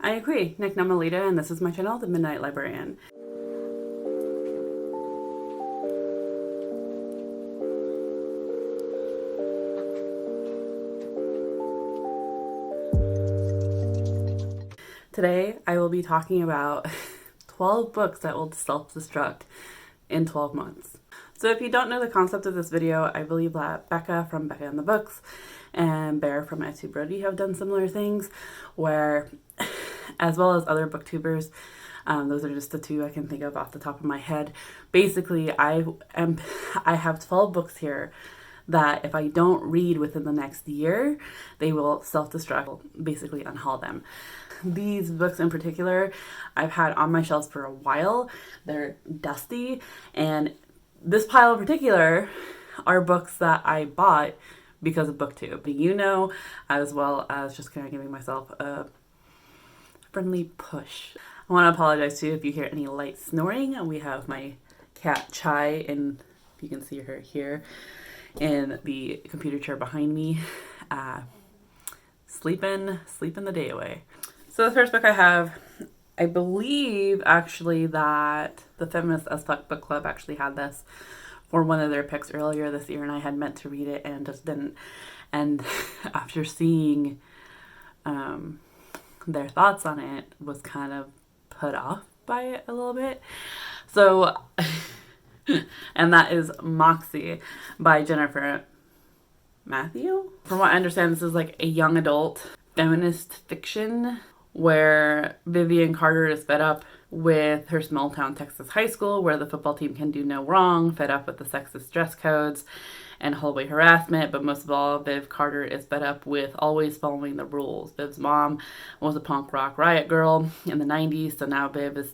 I agree. Nick Namalita, and this is my channel, The Midnight Librarian. Today, I will be talking about 12 books that will self-destruct in 12 months. So if you don't know the concept of this video, I believe that Becca from Becca and the Books and Bear from Etsy Brody have done similar things where, as well as other booktubers, those are just the two I can think of off the top of my head. Basically, I have 12 books here that if I don't read within the next year, they will self-destruct, basically unhaul them. These books in particular, I've had on my shelves for a while. They're dusty, and this pile in particular are books that I bought because of BookTube. You know, as well as just kind of giving myself a friendly push. I want to apologize too if you hear any light snoring. We have my cat Chai, and you can see her here in the computer chair behind me, sleeping the day away. So the first book I have, I believe actually that the Feminist AF BookClub actually had this for one of their picks earlier this year, and I had meant to read it and just didn't. And after seeing their thoughts on it, was kind of put off by it a little bit. So, and that is Moxie by Jennifer Matthew. From what I understand, this is like a young adult feminist fiction where Vivian Carter is fed up with her small town Texas high school where the football team can do no wrong, fed up with the sexist dress codes and hallway harassment, but most of all, Viv Carter is fed up with always following the rules. Viv's mom was a punk rock riot girl in the 90s, so now Viv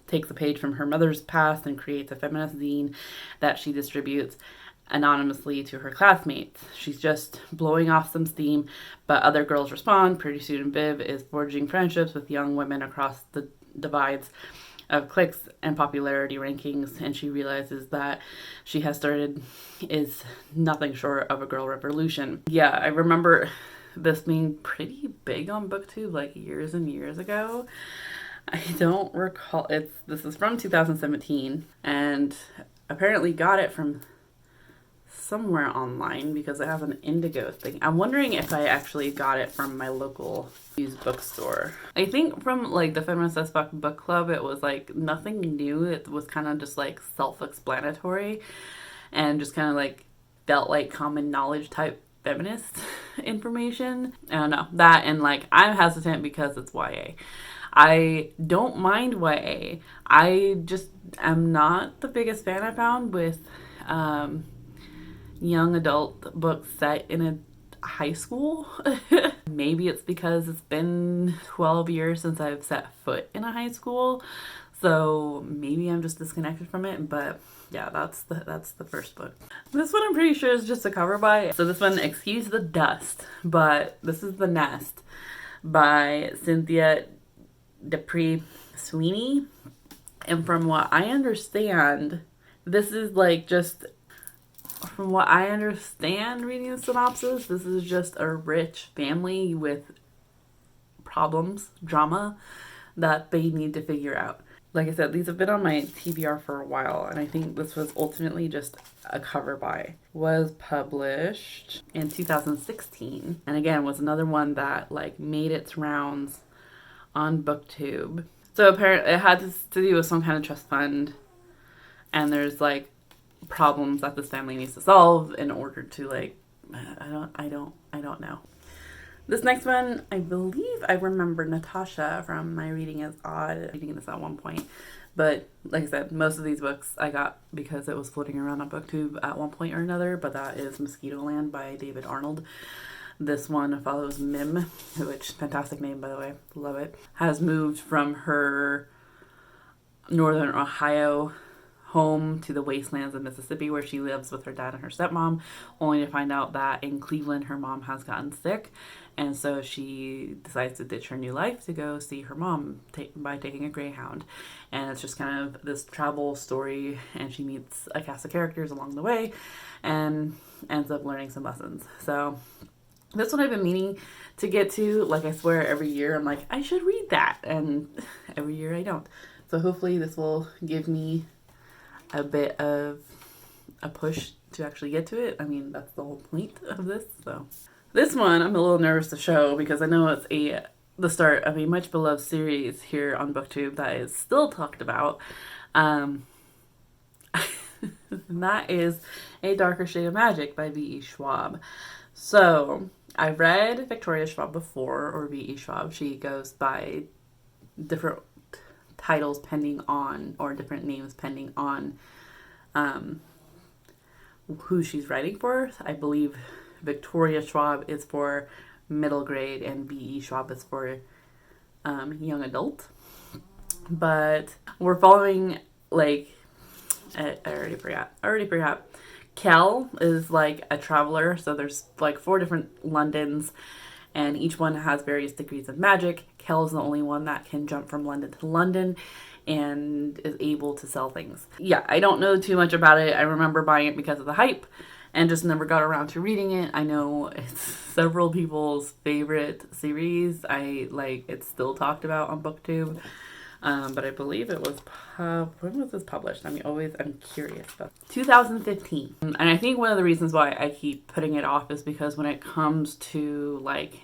takes a page from her mother's past and creates a feminist zine that she distributes anonymously to her classmates. She's just blowing off some steam, but other girls respond. Pretty soon Viv is forging friendships with young women across the divides of cliques and popularity rankings, and she realizes that she has started is nothing short of a girl revolution. Yeah, I remember this being pretty big on BookTube like years and years ago. I don't recall. This is from 2017, and apparently got it from somewhere online because it has an Indigo thing. I'm wondering if I actually got it from my local used bookstore. I think from like the Feminist AF BookClub, it was like nothing new. It was kind of just like self-explanatory and just kind of like felt like common knowledge type feminist information. I don't know. That, and like I'm hesitant because it's YA. I don't mind YA. I just am not the biggest fan I found with young adult books set in a high school. Maybe it's because it's been 12 years since I've set foot in a high school, so maybe I'm just disconnected from it. But yeah, that's the first book. This one I'm pretty sure is just a cover by. So this one, Excuse the Dust, but this is The Nest by Cynthia Dupree Sweeney. And from what I understand, this is like just, from what I understand reading the synopsis, this is just a rich family with problems, drama that they need to figure out. Like I said, these have been on my TBR for a while, and I think this was ultimately just a cover by. Was published in 2016, and again was another one that like made its rounds on BookTube. So apparently it had to do with some kind of trust fund, and there's like problems that this family needs to solve in order to like, I don't know. This next one, I believe I remember Natasha from My Reading is Odd reading this at one point, but like I said, most of these books I got because it was floating around on BookTube at one point or another. But that is Mosquito Land by David Arnold. This one follows Mim, which fantastic name by the way, love it, has moved from her northern Ohio home to the wastelands of Mississippi where she lives with her dad and her stepmom, only to find out that in Cleveland her mom has gotten sick, and so she decides to ditch her new life to go see her mom by taking a Greyhound. And it's just kind of this travel story, and she meets a cast of characters along the way and ends up learning some lessons. So This one I've been meaning to get to. Like, I swear every year I'm like, I should read that. And every year I don't. So hopefully this will give me a bit of a push to actually get to it. I mean, that's the whole point of this. So this one I'm a little nervous to show because I know it's the start of a much beloved series here on BookTube that is still talked about. And that is A Darker Shade of Magic by V.E. Schwab. So I've read Victoria Schwab before, or V.E. Schwab. She goes by different titles pending on, or different names pending on who she's writing for. I believe Victoria Schwab is for middle grade and V.E. Schwab is for young adult. But we're following, like, I already forgot. Kel is like a traveler, so there's like 4 different Londons, and each one has various degrees of magic. Kel is the only one that can jump from London to London and is able to sell things. Yeah, I don't know too much about it. I remember buying it because of the hype and just never got around to reading it. I know it's several people's favorite series. It's still talked about on BookTube. But I believe it was, when was this published? I'm curious. But 2015. And I think one of the reasons why I keep putting it off is because when it comes to, like,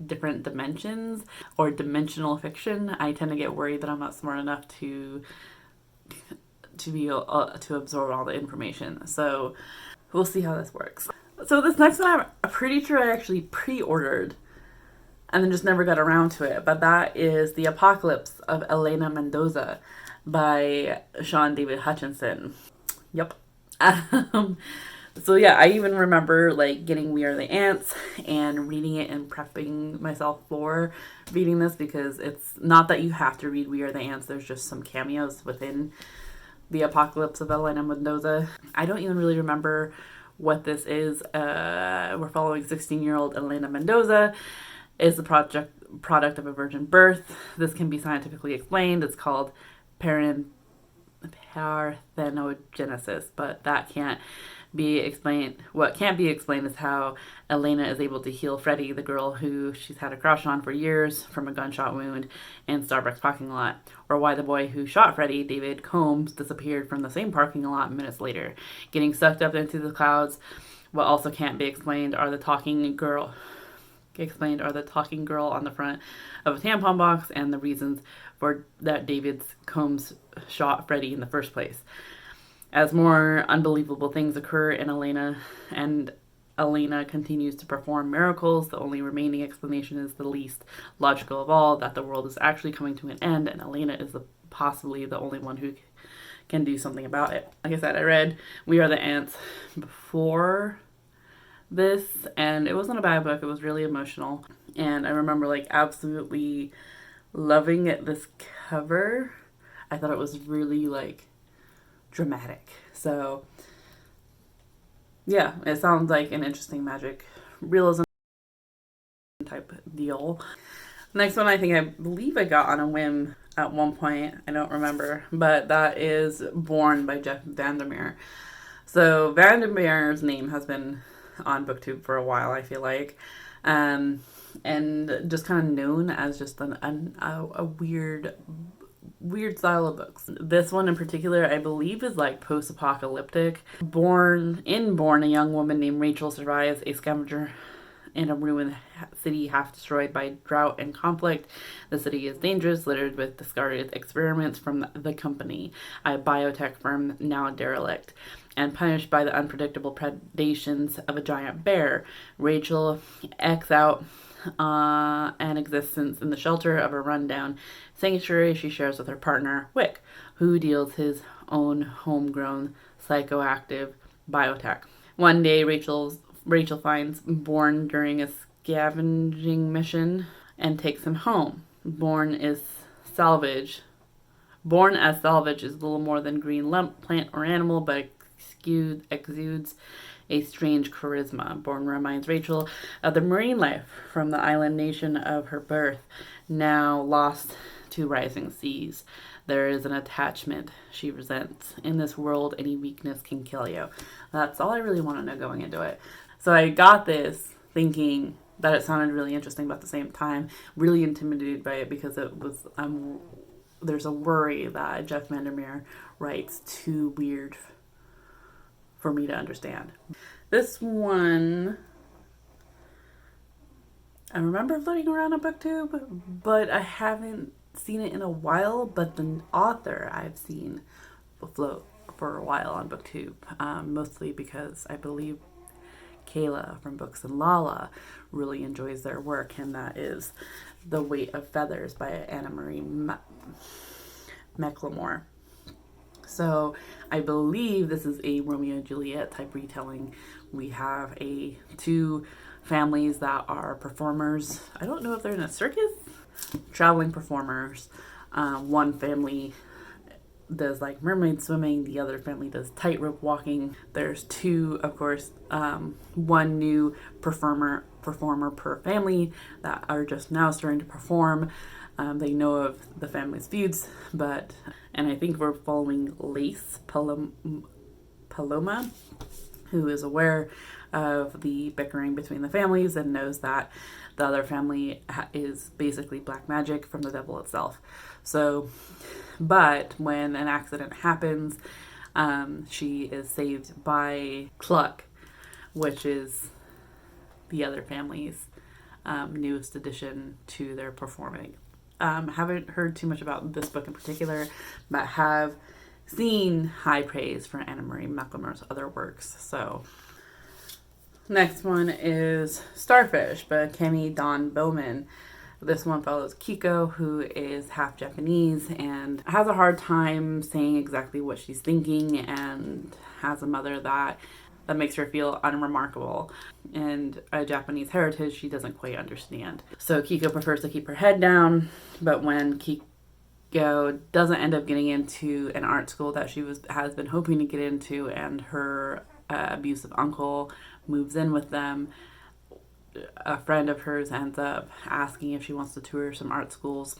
different dimensions or dimensional fiction, I tend to get worried that I'm not smart enough to be to absorb all the information. So we'll see how this works. So this next one, I'm pretty sure I actually pre-ordered and then just never got around to it. But that is The Apocalypse of Elena Mendoza by Sean David Hutchinson. Yep. So yeah, I even remember like getting We Are the Ants and reading it and prepping myself for reading this, because it's not that you have to read We Are the Ants. There's just some cameos within The Apocalypse of Elena Mendoza. I don't even really remember what this is. We're following 16-year-old Elena Mendoza. Is the product of a virgin birth. This can be scientifically explained. It's called parthenogenesis, but that can't be explained. What can't be explained is how Elena is able to heal Freddie, the girl who she's had a crush on for years, from a gunshot wound in Starbucks parking lot, or why the boy who shot Freddie, David Combs, disappeared from the same parking lot minutes later, getting sucked up into the clouds. What also can't be explained are the talking girl on the front of a tampon box and the reasons for that David Combs shot Freddie in the first place. As more unbelievable things occur in Elena continues to perform miracles, the only remaining explanation is the least logical of all, that the world is actually coming to an end, and Elena is possibly the only one who can do something about it. Like I said, I read We Are the Ants before this, and it wasn't a bad book. It was really emotional, and I remember like absolutely loving this cover. I thought it was really like dramatic. So yeah, it sounds like an interesting magic realism type deal. Next one, I believe I got on a whim at one point. I don't remember, but that is Born by Jeff Vandermeer. So Vandermeer's name has been on BookTube for a while, I feel like, and just kind of known as just a weird style of books. This one in particular, I believe, is like post-apocalyptic. Born, a young woman named Rachel survives a scavenger in a ruined city half destroyed by drought and conflict. The city is dangerous, littered with discarded experiments from the company, a biotech firm now derelict, and punished by the unpredictable predations of a giant bear. Rachel ekes out an existence in the shelter of a rundown sanctuary she shares with her partner, Wick, who deals his own homegrown psychoactive biotech. One day, Rachel finds Born during a scavenging mission and takes him home. Born as salvage is little more than green lump, plant or animal, but exudes a strange charisma. Born reminds Rachel of the marine life from the island nation of her birth, now lost to rising seas. There is an attachment she resents. In this world, any weakness can kill you. That's all I really want to know going into it. So I got this thinking that it sounded really interesting, but at the same time, really intimidated by it because it was, there's a worry that Jeff Vandermeer writes too weird for me to understand. This one, I remember floating around on BookTube, but I haven't seen it in a while, but the author I've seen float for a while on BookTube, mostly because I believe Kayla from Books and Lala really enjoys their work, and that is The Weight of Feathers by Anna Marie McLemore. So I believe this is a Romeo and Juliet type retelling. We have two families that are performers. I don't know if they're in a circus, traveling performers. One family does like mermaid swimming, the other family does tightrope walking. There's two, of course, one new performer per family that are just now starting to perform. They know of the family's feuds, and I think we're following Lace Paloma, who is aware of the bickering between the families and knows that the other family is basically black magic from the devil itself. So, but when an accident happens, she is saved by Cluck, which is the other family's newest addition to their performing. Haven't heard too much about this book in particular, but have seen high praise for Anna Marie McLemore's other works. So, next one is Starfish by Kemi Dawn Bowman. This one follows Kiko, who is half Japanese and has a hard time saying exactly what she's thinking, and has a mother that makes her feel unremarkable, and a Japanese heritage she doesn't quite understand. So Kiko prefers to keep her head down, but when Kiko doesn't end up getting into an art school that she has been hoping to get into, and her abusive uncle moves in with them, a friend of hers ends up asking if she wants to tour some art schools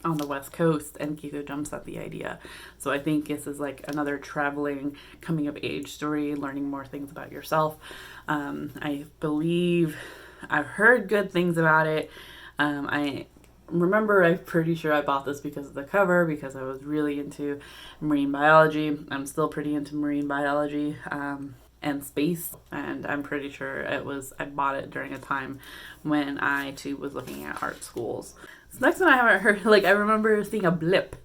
on the West Coast, and Kiko jumps at the idea. So I think this is like another traveling coming of age story, learning more things about yourself. I believe I've heard good things about it. I'm pretty sure I bought this because of the cover, because I was really into marine biology. I'm still pretty into marine biology and space, and I'm pretty sure I bought it during a time when I too was looking at art schools. This next one I haven't heard, I remember seeing a blip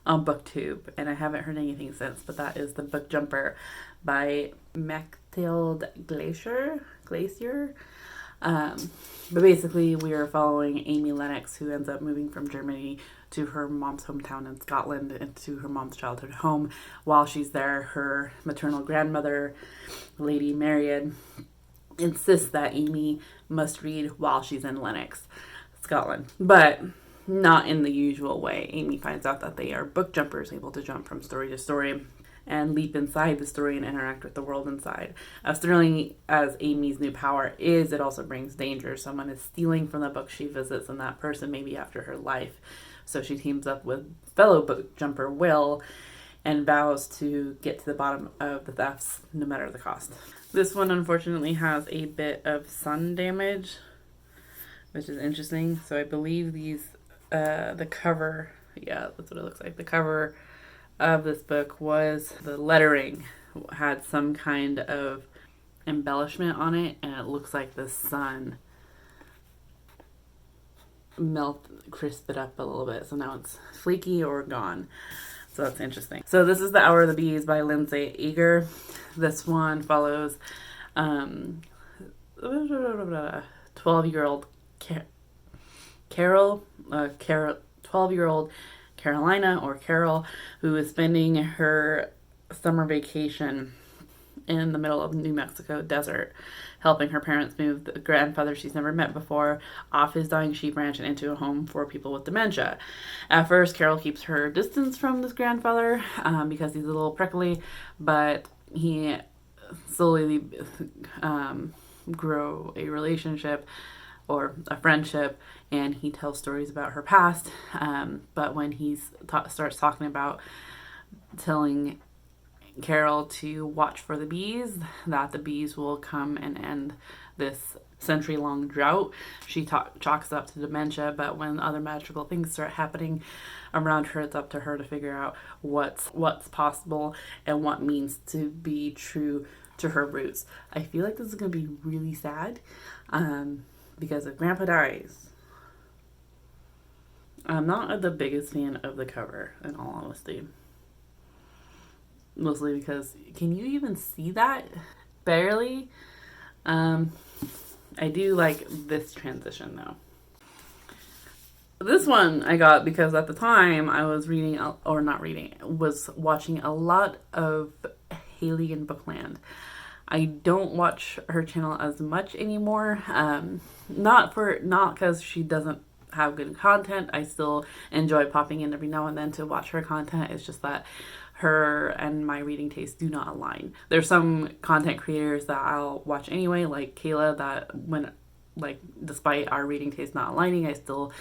on BookTube, and I haven't heard anything since, but that is The Book Jumper by Mathilde Glacier. But basically we are following Amy Lennox, who ends up moving from Germany to her mom's hometown in Scotland, and to her mom's childhood home. While she's there, her maternal grandmother, Lady Marian, insists that Amy must read while she's in Lennox, Scotland, but not in the usual way. Amy finds out that they are book jumpers, able to jump from story to story and leap inside the story and interact with the world inside. As thrilling as Amy's new power is, it also brings danger. Someone is stealing from the book she visits, and that person may be after her life. So she teams up with fellow book jumper Will and vows to get to the bottom of the thefts no matter the cost. This one unfortunately has a bit of sun damage, which is interesting. So I believe the cover, yeah, that's what it looks like. The cover of this book was, the lettering had some kind of embellishment on it, and it looks like the sun crisped it up a little bit, so now it's flaky or gone. So that's interesting. So this is The Hour of the Bees by Lindsay Eager. This one follows 12-year-old Carol, 12-year-old Carolina, or Carol, who is spending her summer vacation in the middle of New Mexico desert, helping her parents move the grandfather she's never met before off his dying sheep ranch and into a home for people with dementia. At first, Carol keeps her distance from this grandfather because he's a little prickly, but he slowly grow a relationship or a friendship, and he tells stories about her past. But when he starts talking about telling Carol to watch for the bees, that the bees will come and end this century-long drought. She chalks up to dementia, but when other magical things start happening around her, it's up to her to figure out what's possible and what means to be true to her roots. I feel like this is going to be really sad because if Grandpa dies, I'm not the biggest fan of the cover, in all honesty. Mostly because, can you even see that? Barely. I do like this transition though. This one I got because at the time I was was watching a lot of Haley in Bookland. I don't watch her channel as much anymore. Not because she doesn't have good content. I still enjoy popping in every now and then to watch her content. It's just that her and my reading tastes do not align. There's some content creators that I'll watch anyway, like Kayla, despite our reading taste not aligning, I still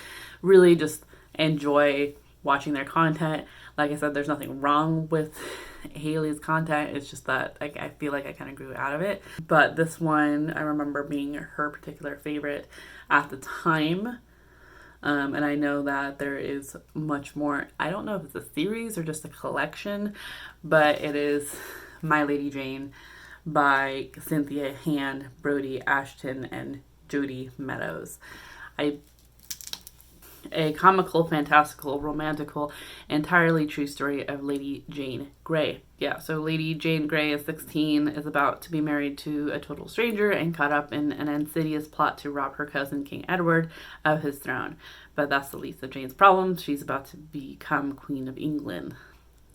really just enjoy watching their content. Like I said, there's nothing wrong with Haley's content. It's just that I feel like I kind of grew out of it. But this one, I remember being her particular favorite at the time. And I know that there is much more. I don't know if it's a series or just a collection, but it is My Lady Jane by Cynthia Hand, Brody Ashton, and Jody Meadows. A comical, fantastical, romantical, entirely true story of Lady Jane Grey. Yeah, so Lady Jane Grey is 16, is about to be married to a total stranger and caught up in an insidious plot to rob her cousin King Edward of his throne. But that's the least of Jane's problems. She's about to become Queen of England.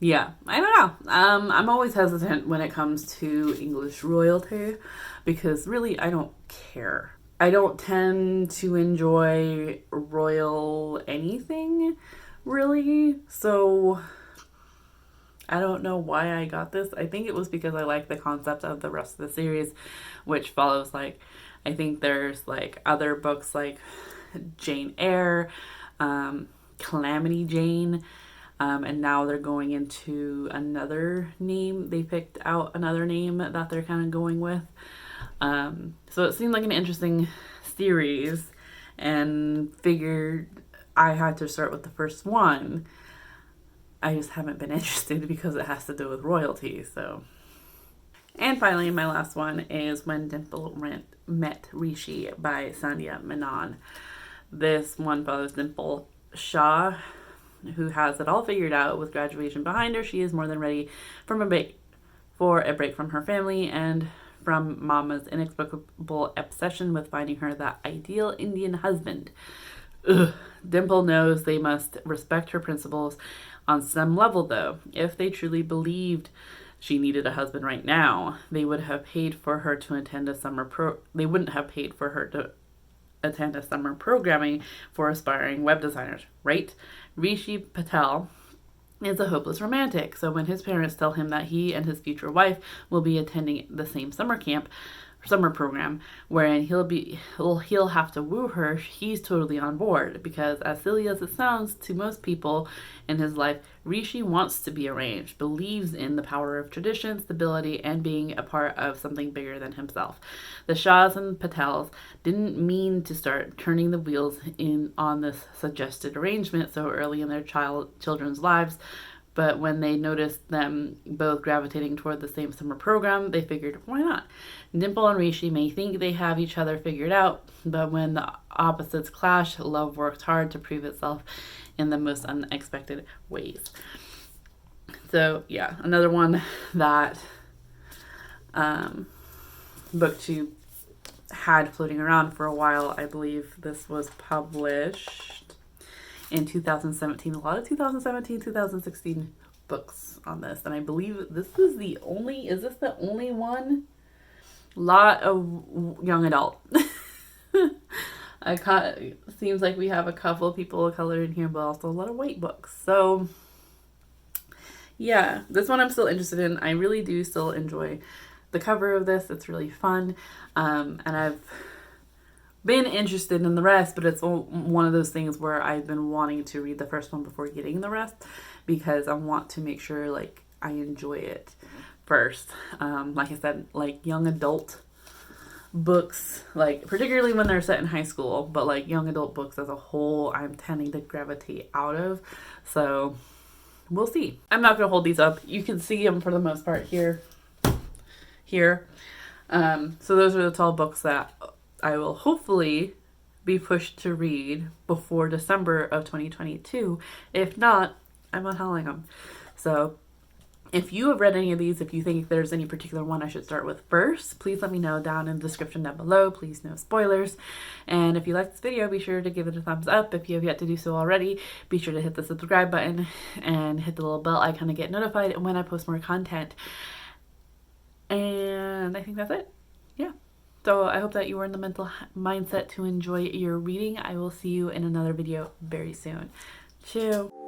Yeah, I don't know. I'm always hesitant when it comes to English royalty because really I don't care. I don't tend to enjoy royal anything, really. So I don't know why I got this. I think it was because I like the concept of the rest of the series, which follows, like, I think there's, like, other books like Jane Eyre, Calamity Jane, and now they're going into another name. They picked out another name that they're kind of going with. So it seemed like an interesting series and figured I had to start with the first one. I just haven't been interested because it has to do with royalty, so. And finally, my last one is When Dimple Met Rishi by Sandhya Menon. This one follows Dimple Shah, who has it all figured out with graduation behind her. She is more than ready for a break from her family and from Mama's inexplicable obsession with finding her that ideal Indian husband. Ugh. Dimple knows they must respect her principles on some level, though. If they truly believed she needed a husband right now, they would have paid for her to attend a summer They wouldn't have paid for her to attend a summer programming for aspiring web designers, right? Rishi Patel is a hopeless romantic, so when his parents tell him that he and his future wife will be attending the same summer program wherein he'll have to woo her, he's totally on board because, as silly as it sounds to most people in his life, Rishi wants to be arranged, believes in the power of tradition, stability, and being a part of something bigger than himself. The Shahs and Patels didn't mean to start turning the wheels on this suggested arrangement so early in their children's lives, but when they noticed them both gravitating toward the same summer program, they figured, why not? Dimple and Rishi may think they have each other figured out, but when the opposites clash, love works hard to prove itself in the most unexpected ways. So, yeah, another one that BookTube had floating around for a while. I believe this was published in 2017. A lot of 2017, 2016 books on this. And I believe this is this the only one? Lot of young adult. Seems like we have a couple of people of color in here, but also a lot of white books. So yeah, this one I'm still interested in. I really do still enjoy the cover of this. It's really fun. And I've been interested in the rest, but it's one of those things where I've been wanting to read the first one before getting the rest because I want to make sure like I enjoy it first. Like I said, like young adult books, like particularly when they're set in high school, but like young adult books as a whole, I'm tending to gravitate out of. So we'll see. I'm not gonna hold these up. You can see them for the most part here. So those are the 12 books that I will hopefully be pushed to read before December of 2022. If not, I'm not telling them. So if you have read any of these, if you think there's any particular one I should start with first, please let me know down in the description down below. Please, no spoilers. And if you like this video, be sure to give it a thumbs up. If you have yet to do so already, be sure to hit the subscribe button and hit the little bell icon to get notified when I post more content. And I think that's it. Yeah. So I hope that you are in the mental mindset to enjoy your reading. I will see you in another video very soon. Ciao.